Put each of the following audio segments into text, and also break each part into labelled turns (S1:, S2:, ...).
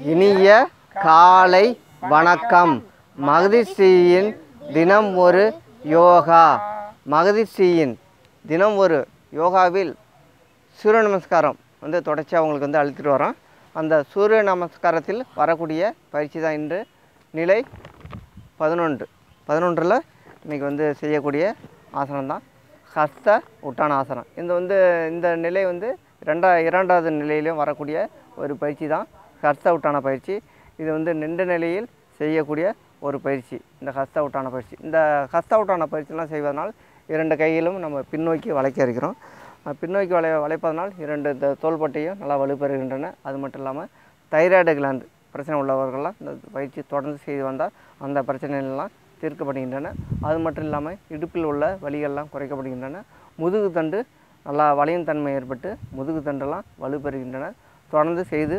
S1: இனிய காலை வணக்கம். மகரிஷியின் தினம் ஒரு யோகா. மகரிஷியின் தினம் ஒரு யோகாவில் சூரிய நமஸ்காரம் தொடர்ச்சியாக அவங்களுக்கு அழுத்திட்டு வரோம். அந்த சூரிய நமஸ்காரத்தில் வரக்கூடிய பயிற்சி தான் இன்று நிலை 11. இன்றைக்கி செய்யக்கூடிய ஆசனம் தான் ஹஸ்த உட்டானாசனம். இந்த நிலை இரண்டாவது நிலையிலும் வரக்கூடிய ஒரு பயிற்சி தான் ஹஸ்த உட்டான பயிற்சி. இது நின்ற நிலையில் செய்யக்கூடிய ஒரு பயிற்சி இந்த ஹஸ்த உட்டான பயிற்சி. இந்த ஹஸ்த உட்டான பயிற்சியெலாம் செய்வதனால் 2 கைகளும் நம்ம பின்னோக்கி வளைக்க இருக்கிறோம். பின்னோக்கி வளைப்பதனால் 2 தோள்பட்டையும் நல்லா வலுப்பெறுகின்றன. அது மட்டும் இல்லாமல் தைராய்டு கிளாந்து பிரச்சனை உள்ளவர்கள்லாம் இந்த பயிற்சி தொடர்ந்து செய்து வந்தால் அந்த பிரச்சனைகள்லாம் தீர்க்கப்படுகின்றன. அது மட்டும் இல்லாமல் இடுப்பில் உள்ள வலிகள்லாம் குறைக்கப்படுகின்றன. முதுகு தண்டு நல்லா வளையும் தன்மை ஏற்பட்டு முதுகு தண்டெல்லாம் வலுப்பெறுகின்றன. தொடர்ந்து செய்து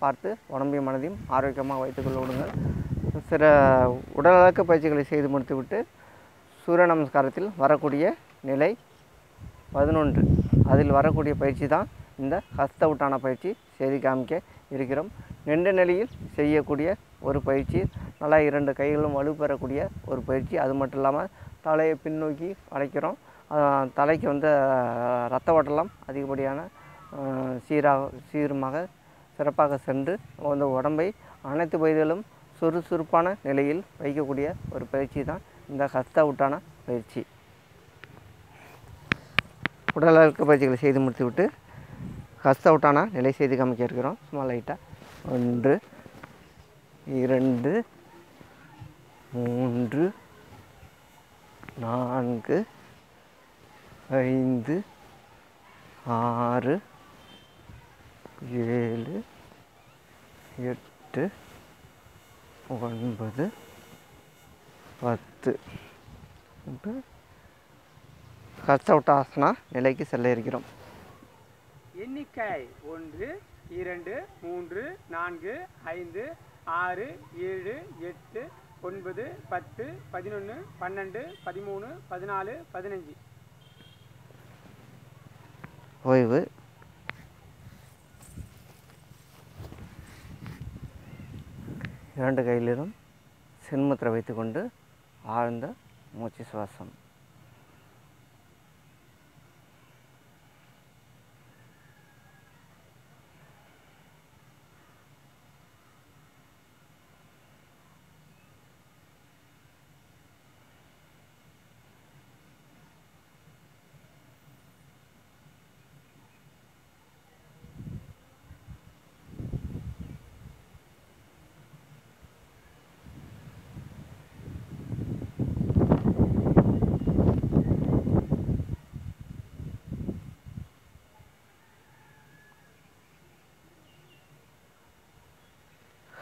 S1: பார்த்து உடம்பையும் மனதையும் ஆரோக்கியமாக வைத்துக்கொள்ள விடுங்கள். சில உடலடக்க பயிற்சிகளை செய்து முடித்துவிட்டு சூரிய நமஸ்காரத்தில் வரக்கூடிய நிலை 11 அதில் வரக்கூடிய பயிற்சி தான் இந்த ஹஸ்த உட்டான பயிற்சி செய்து காமிக்க இருக்கிறோம். நின்ற நிலையில் செய்யக்கூடிய ஒரு பயிற்சி, நல்லா 2 கைகளும் வலுப்பெறக்கூடிய ஒரு பயிற்சி. அது மட்டும் இல்லாமல் தலையை பின்னோக்கி வளைக்கிறோம். தலைக்கு இரத்த ஓட்டலாம் அதிகப்படியான சீரமாக சிறப்பாக சென்று உடம்பை அனைத்து பகுதிகளும் சுறுசுறுப்பான நிலையில் வைக்கக்கூடிய ஒரு பயிற்சி தான் இந்த ஹஸ்த உட்டான பயிற்சி. உடலடக்க பயிற்சிகளை செய்து முடித்துவிட்டு ஹஸ்த உட்டான நிலை செய்து காமிக்க இருக்கிறோம். சும்மா லைட்டாக 1 2 3 4 5 6 7 8 9 10 ஹஸ்த உட்டாசனா நிலைக்கு செல்ல இருக்கிறோம்.
S2: எண்ணிக்கை 1 2 3 4 5 6 7 8 9 10 11 12 13 14 15.
S1: ஓய்வு. இரண்டு கையிலும் சின்முத்திரை வைத்துக்கொண்டு ஆழ்ந்த மூச்சு சுவாசம்.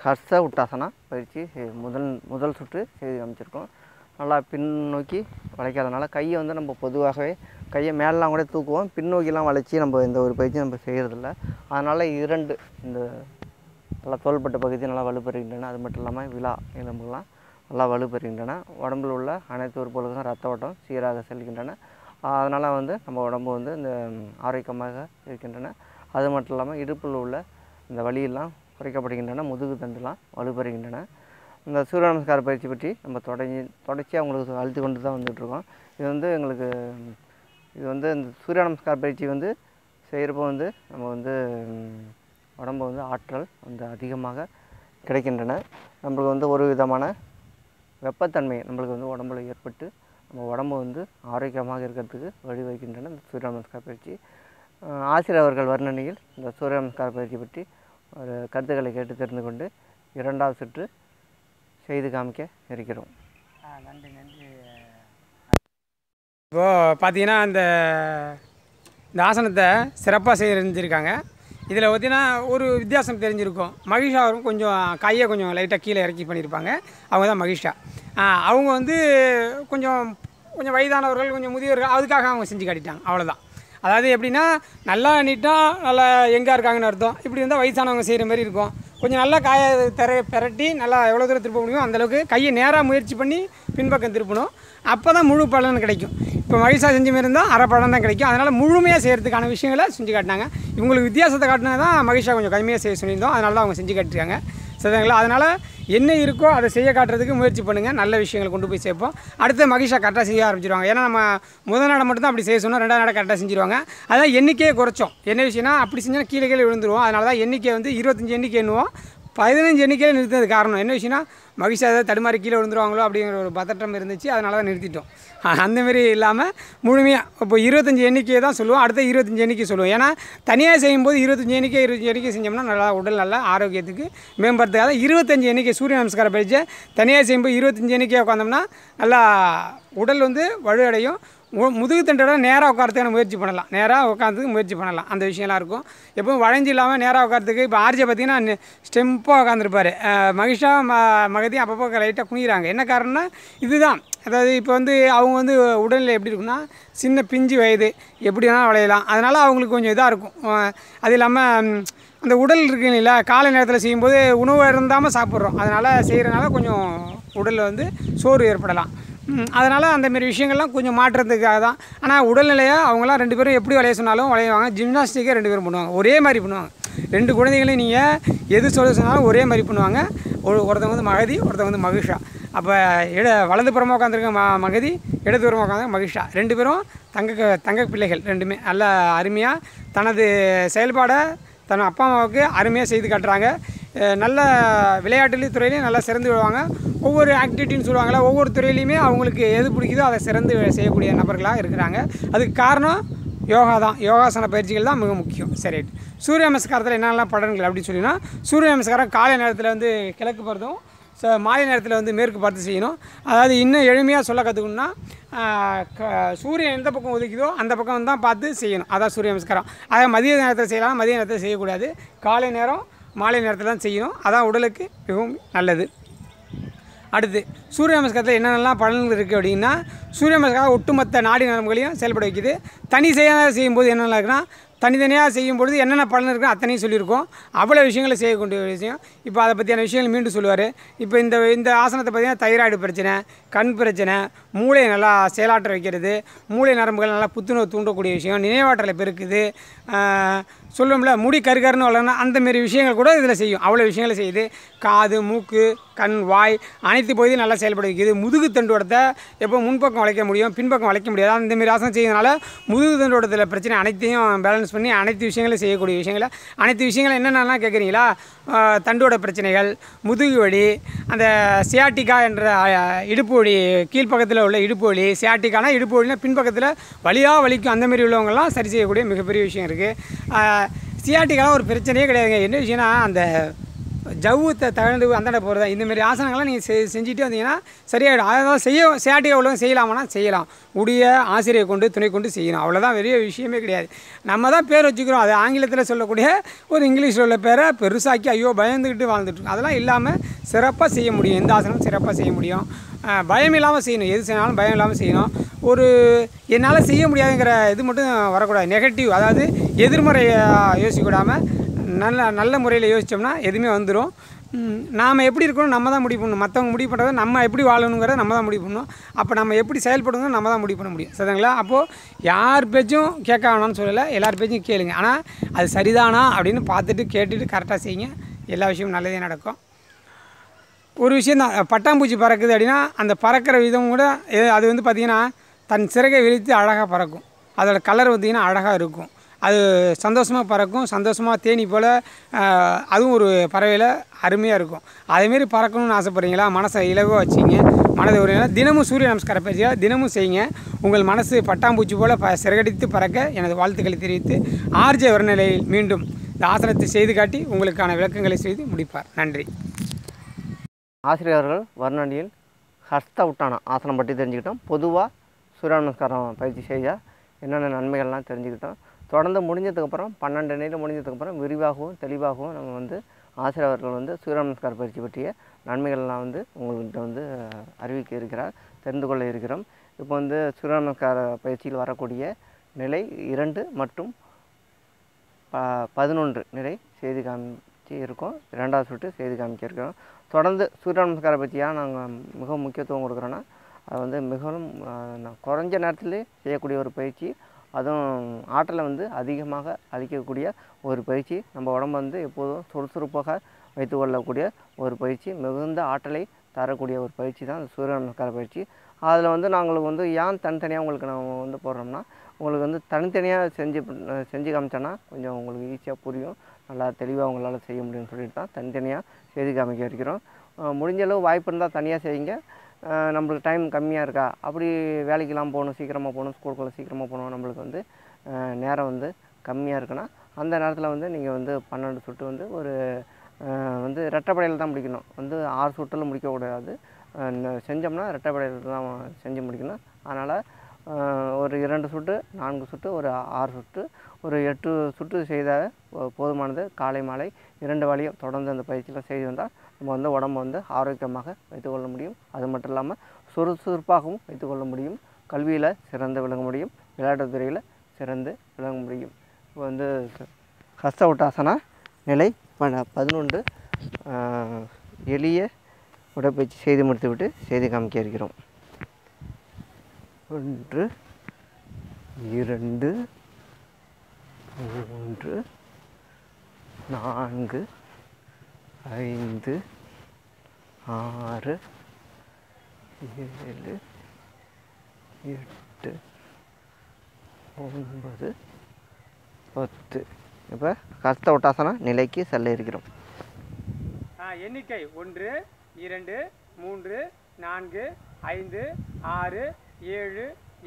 S1: ஹஸ்த உட்டாசனா பயிற்சி முதல் சுற்று செய்து காமிச்சிருக்கோம். நல்லா பின்னோக்கி வளைக்காதனால கையை நம்ம பொதுவாகவே கையை மேலெலாம் கூட தூக்குவோம். பின்னோக்கிலாம் வளைச்சி நம்ம இந்த ஒரு பயிற்சி நம்ம செய்கிறதில்ல. அதனால் 2 இந்த நல்லா தோள்பட்ட பகுதி நல்லா வலுப்பெறுகின்றன. அது மட்டும் இல்லாமல் விலா எலும்புலாம் நல்லா வலுப்பெறுகின்றன. உடம்பில் உள்ள அனைத்து உறுப்புகளுக்கும் ரத்த ஓட்டம் சீராக செல்கின்றன. அதனால் நம்ம உடம்பு இந்த ஆரோக்கியமாக இருக்கின்றன. அது மட்டும் இல்லாமல் இடுப்பில் உள்ள இந்த வலியெல்லாம் குறைக்கப்படுகின்றன. முதுகு தண்டுலாம் வலுப்பெறுகின்றன. இந்த சூரிய நமஸ்கார பயிற்சி பற்றி நம்ம தொடர்ச்சியாக உங்களுக்கு அழுத்தி கொண்டு தான் வந்துட்டுருக்கோம். இது எங்களுக்கு இந்த சூரிய நமஸ்கார பயிற்சி செய்கிறப்போ நம்ம உடம்பு ஆற்றல் அதிகமாக கிடைக்கின்றன. நம்மளுக்கு ஒரு விதமான வெப்பத்தன்மை நம்மளுக்கு உடம்புல ஏற்பட்டு நம்ம உடம்பு ஆரோக்கியமாக இருக்கிறதுக்கு வழிவகுக்கின்றன இந்த சூரிய நமஸ்கார பயிற்சி. ஆசிரியர் அவர்கள் வர்ணனையில் இந்த சூரிய நமஸ்கார பயிற்சி பற்றி ஒரு கருத்துக்களை கேட்டு தெரிந்து கொண்டு 2வது சுற்று செய்து காமிக்க இருக்கிறோம்.
S2: நன்றி. இப்போது பார்த்தீங்கன்னா இந்த ஆசனத்தை சிறப்பாக செஞ்சுருக்காங்க. இதில் பார்த்தீங்கன்னா ஒரு வித்தியாசம் தெரிஞ்சிருக்கும். மகிஷாவும் கொஞ்சம் கையை கொஞ்சம் லைட்டாக கீழே இறக்கி பண்ணியிருப்பாங்க. அவங்க தான் மகிஷா. அவங்க கொஞ்சம் வயதானவர்கள், கொஞ்சம் முதியவர்கள், அதுக்காக அவங்க செஞ்சு காட்டிட்டாங்க. அவ்வளோதான். அதாவது எப்படின்னா, நல்லா நீட்டாக நல்லா எங்கே இருக்காங்கன்னு அர்த்தம். இப்படி இருந்தால் வயசானவங்க செய்கிற மாதிரி இருக்கும். கொஞ்சம் நல்லா காயை பெரட்டி நல்லா எவ்வளோ தூரம் திருப்ப முடியும் அந்தளவுக்கு கையை நேராக முயற்சி பண்ணி பின்பக்கம் திருப்பணும். அப்போ தான் முழு பலன் கிடைக்கும். இப்போ மகிஷா செஞ்ச மாரி இருந்தால் அரை படம் தான் கிடைக்கும். அதனால் முழுமையாக செய்கிறதுக்கான விஷயங்களை செஞ்சு காட்டினாங்க. இவங்களுக்கு வித்தியாசத்தை காட்டினா தான் மகிஷா கொஞ்சம் கம்மியாக செய்ய சொல்லியிருந்தோம். அதனால தான் அவங்க செஞ்சு காட்டிருக்காங்க. சரிங்களா? அதனால் என்ன இருக்கோ அதை செய்ய காட்டுறதுக்கு முயற்சி பண்ணுங்கள். நல்ல விஷயங்களை கொண்டு போய் சேர்ப்போம். அடுத்து மகிஷா கரெக்டாக செய்ய ஆரம்பிச்சிடுவாங்க. ஏன்னா நம்ம முதல் நாடை மட்டும் தான் அப்படி செய்ய சொன்னோம், ரெண்டாவது நாடை கரெக்டாக செஞ்சுருவாங்க. அதான் எண்ணிக்கையே குறைச்சோம். என்ன விஷயம்னா அப்படி செஞ்சால் கீழே விழுந்துருவோம். அதனால தான் எண்ணிக்கை வந்து 25 எண்ணிக்கை எண்ணுவோம், 15 எண்ணிக்கையில் நிறுத்தது காரணம் என்ன விஷயம்னா மகிஷா ஏதாவது தடுமாறி கீழே விழுந்துருவாங்களோ அப்படிங்கிற ஒரு பதட்டம் இருந்துச்சு. அதனால தான் நிறுத்திட்டோம். அந்தமாரி இல்லாமல் முழுமையாக இப்போ 25 எண்ணிக்கையை தான் சொல்லுவோம், அடுத்த 25 எண்ணிக்கை சொல்லுவோம். ஏன்னா தனியாக செய்யும்போது 25 எண்ணிக்கை செஞ்சோம்னா நல்லா உடல் நல்லா ஆரோக்கியத்துக்கு மேம்படுத்துக்காக 25 எண்ணிக்கை சூரிய நமஸ்காரம் பயிற்சி தனியாக செய்யும்போது 25 எண்ணிக்கையை உட்காந்தோம்னா நல்லா உடல் வந்து வலுவடையும். முதுகு தண்டோட நேராக உட்காரத்துக்கான முயற்சி பண்ணலாம், நேராக உட்காந்துக்கு முயற்சி பண்ணலாம். அந்த விஷயம்லாம் இருக்கும். எப்பவும் வளைஞ்சு இல்லாமல் நேராக உட்காரத்துக்கு இப்போ ஆர்ஜே பார்த்திங்கன்னா ஸ்டெம்ப்பாக உட்காந்துருப்பார். மகிஷா மகதி அப்பப்போ லைட்டாக குனிகிறாங்க. என்ன காரணம்னா இதுதான். அதாவது இப்போ வந்து அவங்க வந்து உடல்நிலை எப்படி இருக்குன்னா சின்ன பிஞ்சு வயது எப்படி வேணாலும் விளையலாம். அதனால் அவங்களுக்கு கொஞ்சம் இதாக இருக்கும். அது இல்லாமல் அந்த உடல் இருக்கு இல்லைங்களா, காலை நேரத்தில் செய்யும்போது உணவு இருந்தாமல் சாப்பிட்றோம். அதனால் செய்கிறனால கொஞ்சம் உடலில் வந்து சோறு ஏற்படலாம். அதனால் அந்தமாரி விஷயங்கள்லாம் கொஞ்சம் மாற்றுறதுக்காக தான். ஆனால் உடல்நிலையை அவங்களாம் 2 பேரும் எப்படி விளைய சொன்னாலும் விளையுவாங்க. ஜிம்னாஸ்டிக்கே 2 பேரும் பண்ணுவாங்க, ஒரே மாதிரி பண்ணுவாங்க. 2 குழந்தைகளையும் நீங்கள் எது சொல்ல சொன்னாலும் ஒரே மாதிரி பண்ணுவாங்க. ஒருத்தவங்க வந்து மகதி, ஒருத்தவங்க வந்து மகிஷா. அப்போ வலதுபுறமாக உட்காந்துருக்க மகதி, இடதுபுறமாக உட்காந்து மகிஷா. 2 பேரும் தங்க பிள்ளைகள். 2மே நல்ல அருமையாக தனது செயல்பாடை தன் அப்பா அம்மாவுக்கு அருமையாக செய்து காட்டுறாங்க. நல்ல விளையாட்டு துறையிலையும் நல்லா சிறந்து விடுவாங்க. ஒவ்வொரு ஆக்டிவிட்டின்னு சொல்லுவாங்களா, ஒவ்வொரு துறையிலையுமே அவங்களுக்கு எது பிடிக்குதோ அதை சிறந்து செய்யக்கூடிய நபர்களாக இருக்கிறாங்க. அதுக்கு காரணம் யோகா தான். யோகாசன பயிற்சிகள் தான் மிக முக்கியம். சரி, சூரிய நமஸ்காரத்தில் என்னென்னலாம் பலன்கள் அப்படின்னு சொல்லினா, சூரிய நமஸ்காரம் காலை நேரத்தில் வந்து கிழக்கு பார்த்தும் மாலை நேரத்தில் வந்து மேற்கு பார்த்து செய்யணும். அதாவது இன்னும் எளிமையாக சொல்ல கற்றுக்கணுன்னா சூரியன் எந்த பக்கம் ஒதுக்குதோ அந்த பக்கம் தான் பார்த்து செய்யணும். அதான் சூரிய நமஸ்காரம். அதை மதிய நேரத்தில் செய்யலாம், மதிய நேரத்தில் செய்யக்கூடாது. காலை நேரம் மாலை நேரத்தில் தான் செய்யணும். அதான் உடலுக்கு மிகவும் நல்லது. அடுத்து சூரிய நமஸ்காரத்தில் என்னென்னலாம் பலன்கள் இருக்குது அப்படின்னா, சூரிய நமஸ்காரம் ஒட்டுமொத்த நாடி நரம்புகளையும் செயல்பட வைக்குது. தனி செய்யும்போது என்னென்ன இருக்குன்னா, தனித்தனியாக செய்யும்பொழுது என்னென்ன பலன் இருக்குன்னு அத்தனையும் சொல்லியிருக்கோம். அவ்வளோ விஷயங்களை செய்யக்கூடிய விஷயம். இப்போ அதை பற்றியான விஷயங்கள் மீண்டும் சொல்லுவார். இப்போ இந்த ஆசனத்தை பார்த்திங்கன்னா தைராய்டு பிரச்சனை, கண் பிரச்சனை, மூளையை நல்லா செயலாற்ற வைக்கிறது, மூளை நரம்புகள் நல்லா புத்துணர்வு தூண்டக்கூடிய விஷயம், நினைவாற்றலை பெருக்குது, சொல்லுவோம்ல முடி கருகருன்னு வளரணும், அந்தமாரி விஷயங்கள் கூட இதில் செய்யும். அவ்வளோ விஷயங்களை செய்யுது. காது, மூக்கு, கண், வாய் அனைத்து பகுதியும் நல்லா செயல்பட வைக்குது. முதுகு தண்டுவடத்தை எப்போ முன்பக்கம் வளைக்க முடியும், பின்பக்கம் வளைக்க முடியாது. அந்தமாரி ஆசனம் செய்யறதுனால முதுகு தண்டுவடத்தில் பிரச்சனை அனைத்தையும் பேலன்ஸ் பண்ணி அனைத்து விஷயங்களும் செய்யக்கூடிய விஷயங்களை அனைத்து விஷயங்களும் என்னென்னலாம் கேட்குறீங்களா, தண்டுவட பிரச்சனைகள், முதுகு வலி, அந்த சியாட்டிக்கா என்ற இடுப்பு வலி, கீழ்ப்பக்கத்தில் உள்ள இடுப்பு வலி, சியாட்டிக்கானா இடுப்பு வலினா பின்பக்கத்தில் வலியாக வலிக்கும். அந்தமாரி உள்ளவங்கள்லாம் சரி செய்யக்கூடிய மிகப்பெரிய விஷயம் இருக்குது. சியாட்டிக்காலாம் ஒரு பிரச்சனையே கிடையாதுங்க. என்ன விஷயம்னா அந்த ஜவ்வு தகழ்ந்து அந்தாண்ட போகிறதா. இந்தமாரி ஆசனங்கள்லாம் நீங்கள் செஞ்சுட்டு வந்தீங்கன்னா சரியாயிடும். அதாவது சியாட்டிக்கா உள்ளவங்க செய்யலாமான்னா செய்யலாம். உடைய ஆசிரியை கொண்டு துணை கொண்டு செய்யணும். அவ்வளோதான், பெரிய விஷயமே கிடையாது. நம்ம தான் பேர் வச்சுக்கிறோம். அது ஆங்கிலத்தில் சொல்லக்கூடிய ஒரு இங்கிலீஷில் உள்ள பேரை பெருசாக்கி ஐயோ பயந்துக்கிட்டு வாழ்ந்துட்டுருக்கோம். அதெல்லாம் இல்லாமல் சிறப்பாக செய்ய முடியும். எந்த ஆசனமும் சிறப்பாக செய்ய முடியும். பயம் இல்லாமல் செய்யணும். எது செய்யணும் பயம் இல்லாமல் செய்யணும். ஒரு என்னால் செய்ய முடியாதுங்கிற இது மட்டும் வரக்கூடாது. நெகட்டிவ், அதாவது எதிர்மறையை யோசிக்கூடாமல் நல்ல முறையில் யோசித்தோம்னா எதுவுமே வந்துடும். நாம் எப்படி இருக்கணும் நம்ம தான் முடிவு பண்ணணும். மற்றவங்க முடிவு பண்ணுறத நம்ம எப்படி வாழணுங்கிறத நம்ம தான் முடிவு பண்ணணும். அப்போ நம்ம எப்படி செயல்படணும் நம்ம தான் முடிவு பண்ண முடியும். சரிங்களா? அப்போது யார் பேச்சும் கேட்க வேணாம்னு சொல்லலை, எல்லார் பேச்சும் கேளுங்க. ஆனால் அது சரிதானா அப்படின்னு பார்த்துட்டு கேட்டுட்டு கரெக்டாக செய்யுங்க. எல்லா விஷயமும் நல்லதே நடக்கும். ஒரு விஷயம் தான், பட்டாம்பூச்சி பறக்குது அப்படின்னா அந்த பறக்கிற விதம் கூட அது வந்து பார்த்திங்கன்னா தன் சிறகை விரித்து அழகாக பறக்கும். அதோட கலர் பார்த்திங்கன்னா அழகாக இருக்கும். அது சந்தோஷமாக பறக்கும். சந்தோஷமாக தேனி போல் அதுவும் ஒரு பறவையில் அருமையாக இருக்கும். அதேமாரி பறக்கணும்னு ஆசைப்பட்றீங்களா, மனசை இலகுவாக வச்சிங்க, மனதை ஒரு தினமும் சூரிய நமஸ்கார பயிற்சியாக தினமும் செய்யுங்க. உங்கள் மனசு பட்டாம்பூச்சி போல் சிறகடித்து பறக்க எனது வாழ்த்துக்களை தெரிவித்து ஆர்ஜே வர்ணநிலையில் மீண்டும் இந்த ஆசனத்தை செய்து காட்டி உங்களுக்கான விளக்கங்களை செய்து முடிப்பார். நன்றி.
S1: ஆசிரியர்கள் வர்ணனியில் ஹஸ்த உட்டான ஆசனம் பற்றி தெரிஞ்சுக்கிட்டோம். பொதுவாக சூரிய நமஸ்காரம் பயிற்சி செய்ய என்னென்ன நன்மைகள்லாம் தெரிஞ்சுக்கிட்டோம். தொடர்ந்து முடிஞ்சதுக்கப்புறம் 12 நிலை முடிஞ்சதுக்கப்புறம் விரிவாகவும் தெளிவாகவும் நம்ம வந்து ஆசிரியர்கள் வந்து சூரிய நமஸ்கார பயிற்சி பற்றிய நன்மைகள்லாம் வந்து உங்கள்கிட்ட வந்து அறிவிக்க இருக்கிறார், தெரிந்து கொள்ள இருக்கிறோம். இப்போ வந்து சூரிய நமஸ்கார பயிற்சியில் வரக்கூடிய நிலை 2 மற்றும் 11 நிலை செய்து காமிச்சு இருக்கோம். 2வது சுட்டு செய்து காமிச்சிருக்கிறோம். தொடர்ந்து சூரிய நமஸ்கார பற்றியாக நாங்கள் மிகவும் முக்கியத்துவம் கொடுக்குறோன்னா அது வந்து மிகவும் குறைஞ்ச நேரத்திலே செய்யக்கூடிய ஒரு பயிற்சி. அதுவும் ஆற்றலை வந்து அதிகமாக அளிக்கக்கூடிய ஒரு பயிற்சி. நம்ம உடம்பு வந்து எப்போதும் சுறுசுறுப்பாக வைத்துக்கொள்ளக்கூடிய ஒரு பயிற்சி. மிகுந்த ஆற்றலை தரக்கூடிய ஒரு பயிற்சி தான் அந்த சூரிய நமஸ்கார பயிற்சி. அதில் வந்து நாங்களுக்கு வந்து ஏன் தனித்தனியாக உங்களுக்கு நான் வந்து போடுறோம்னா, உங்களுக்கு வந்து தனித்தனியாக செஞ்சு காமிச்சோன்னா கொஞ்சம் உங்களுக்கு ஈஸியாக புரியும், நல்லா தெளிவாக உங்களால் செய்ய முடியும்னு சொல்லிட்டு தான் தனித்தனியாக செய்து காமிக்க இருக்கிறோம். முடிஞ்ச அளவு வாய்ப்பு இருந்தால் தனியாக செய்யுங்க. நம்மளுக்கு டைம் கம்மியாக இருக்கா, அப்படி வேலைக்கெல்லாம் போகணும், சீக்கிரமாக போகணும், ஸ்கூலுக்குள்ளே சீக்கிரமாக போகணும், நம்மளுக்கு வந்து நேரம் வந்து கம்மியாக இருக்குன்னா அந்த நேரத்தில் வந்து நீங்கள் வந்து 12 சுட்டு வந்து ஒரு வந்து ரெட்டைப்படையில் தான் முடிக்கணும். வந்து 6 சுட்டில் முடிக்கக்கூடாது. செஞ்சோம்னா ரெட்டைப்படையில் தான் செஞ்சு முடிக்கணும். அதனால் ஒரு 2 சுட்டு, 4 சுட்டு, ஒரு 6 சுட்டு, ஒரு 8 சுட்டு செய்தால் போதுமானது. காலை மாலை 2 வேளையும் தொடர்ந்து அந்த பயிற்சியில் செய்து வந்தால் நம்ம வந்து உடம்பை வந்து ஆரோக்கியமாக வைத்துக்கொள்ள முடியும். அது மட்டும் இல்லாமல் சுறுசுறுப்பாகவும் வைத்துக்கொள்ள முடியும். கல்வியில் சிறந்து விளங்க முடியும். விளையாட்டுத் துறையில் சிறந்து விளங்க முடியும். இப்போ வந்து ஹஸ்த உட்டாசனா நிலை 11 எளிய உடற்பயிற்சி செய்து முடித்துவிட்டு செய்து காமிக்க இருக்கிறோம். 1 2 3 4 5 6 7 8 9 10. இப்போ ஹஸ்த உட்டாசனா நிலைக்கு செல்ல இருக்கிறோம்.
S2: எண்ணிக்கை 1 2 3 4 5 6 7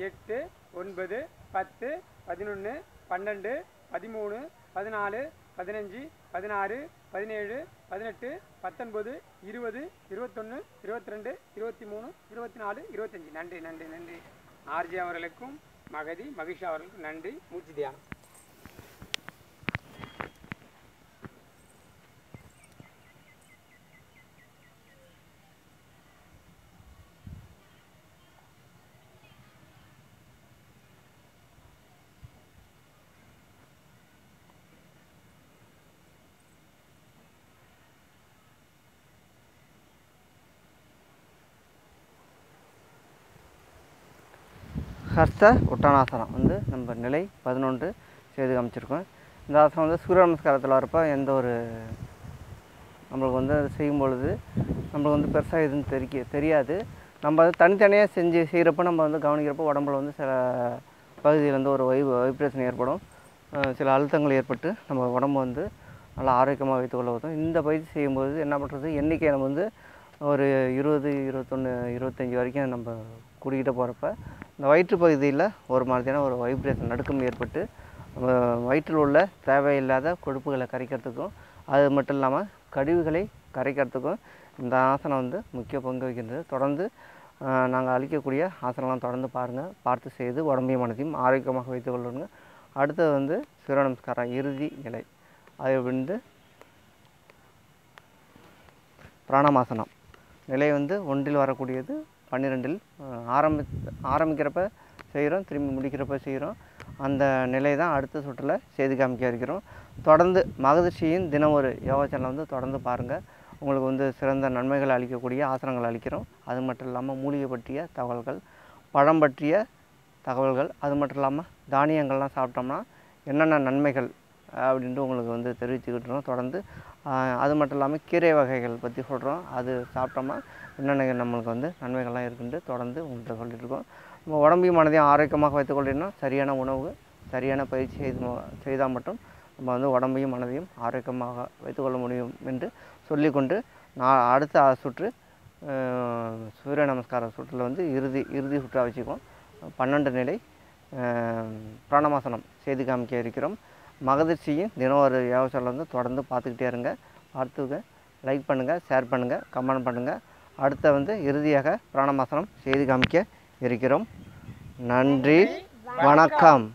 S2: 8 9 10 11 12 13 14 15 16 17 18 19 20 21 22 23 24 25. நன்றி நன்றி நன்றி. ஆர்ஜி அவர்களுக்கும் மகிஷா அவர்களுக்கும் நன்றி. மூச்சு தியானம்.
S1: ஹஸ்த உட்டானாசனம் வந்து நம்ம நிலை 11 செய்து காமிச்சிருக்கோம். இந்த ஆசனம் வந்து சூரிய நமஸ்காரத்தில் வரப்போ எந்த ஒரு நம்மளுக்கு வந்து அது செய்யும் பொழுது நம்மளுக்கு வந்து பெருசாக எதுவும் தெரியாது. நம்ம வந்து தனித்தனியாக செய்கிறப்ப நம்ம வந்து கவனிக்கிறப்போ உடம்புல வந்து சில பகுதியில் வந்து ஒரு வைப்ரேஷன் ஏற்படும். சில அழுத்தங்கள் ஏற்பட்டு நம்ம உடம்பு வந்து நல்லா ஆரோக்கியமாக வைத்துக்கொள்ள உதவும். இந்த பயிற்சி செய்யும்போது என்ன பண்ணுறது, எண்ணிக்கை நம்ம வந்து ஒரு 20 21 25 வரைக்கும் நம்ம கூட்டிகிட்டு போகிறப்ப இந்த வயிற்று பகுதியில் ஒரு மாதிரியான ஒரு வைப்ரேஷன் நடுக்கம் ஏற்பட்டு நம்ம வயிற்றில் உள்ள தேவையில்லாத கொழுப்புகளை கரைக்கிறதுக்கும் அது மட்டும் இல்லாமல் கழிவுகளை கரைக்கிறதுக்கும் இந்த ஆசனம் வந்து முக்கிய பங்கு வகிக்கின்றது. தொடர்ந்து நாங்கள் அளிக்கக்கூடிய ஆசனம்லாம் தொடர்ந்து பாருங்கள், பார்த்து செய்து உடம்பையும் மனதையும் ஆரோக்கியமாக வைத்துக்கொள்ளுங்க. அடுத்தது வந்து சூரிய நமஸ்காரம் இறுதி நிலை. அது வந்து பிராணாமாசனம் நிலை வந்து 1 வரக்கூடியது, 12 ஆரம்பிக்கிறப்ப செய்கிறோம், திரும்பி முடிக்கிறப்ப செய்கிறோம். அந்த நிலை தான் அடுத்த சுற்றில் செய்து காமிக்க இருக்கிறோம். தொடர்ந்து மகரிஷியின் தினம் ஒரு யோகா சேனலை வந்து தொடர்ந்து பாருங்கள். உங்களுக்கு வந்து சிறந்த நன்மைகள் அளிக்கக்கூடிய ஆசனங்கள் அளிக்கிறோம். அது மட்டும் இல்லாமல் மூலிகை பற்றிய தகவல்கள், பழம் பற்றிய தகவல்கள், அது மட்டும் இல்லாமல் தானியங்கள்லாம் சாப்பிட்டோம்னா என்னென்ன நன்மைகள் அப்படின்ட்டு உங்களுக்கு வந்து தெரிவிச்சுக்கிட்டுருக்கோம் தொடர்ந்து. அது மட்டும் இல்லாமல் கீரை வகைகள் பற்றி சொல்கிறோம், அது சாப்பிட்டோம்னா என்னென்ன நம்மளுக்கு வந்து நன்மைகள்லாம் இருக்குன்ட்டு தொடர்ந்து உங்கள்கிட்ட சொல்லிட்டுருக்கோம். நம்ம உடம்பையும் மனதையும் ஆரோக்கியமாக வைத்துக்கொள்ளணும்னா சரியான உணவு, சரியான பயிற்சி செய்தால் மட்டும் நம்ம வந்து உடம்பையும் மனதையும் ஆரோக்கியமாக வைத்துக்கொள்ள முடியும் என்று சொல்லிக்கொண்டு அடுத்த சுற்று சூரிய நமஸ்கார சுற்றில் வந்து இறுதி சுற்றாக வச்சுக்குவோம். 12 நிலை பிராணாமாசனம் செய்து காமிக்க இருக்கிறோம். மகரிஷியின் தினம் ஒரு யோகாசனம் வந்து தொடர்ந்து பார்த்துக்கிட்டே இருங்க. பார்த்துக்க லைக் பண்ணுங்கள், ஷேர் பண்ணுங்கள், கமெண்ட் பண்ணுங்கள். அடுத்த வந்து இறுதியாக பிராணாமாசனம் செய்து காமிக்க இருக்கிறோம். நன்றி, வணக்கம்.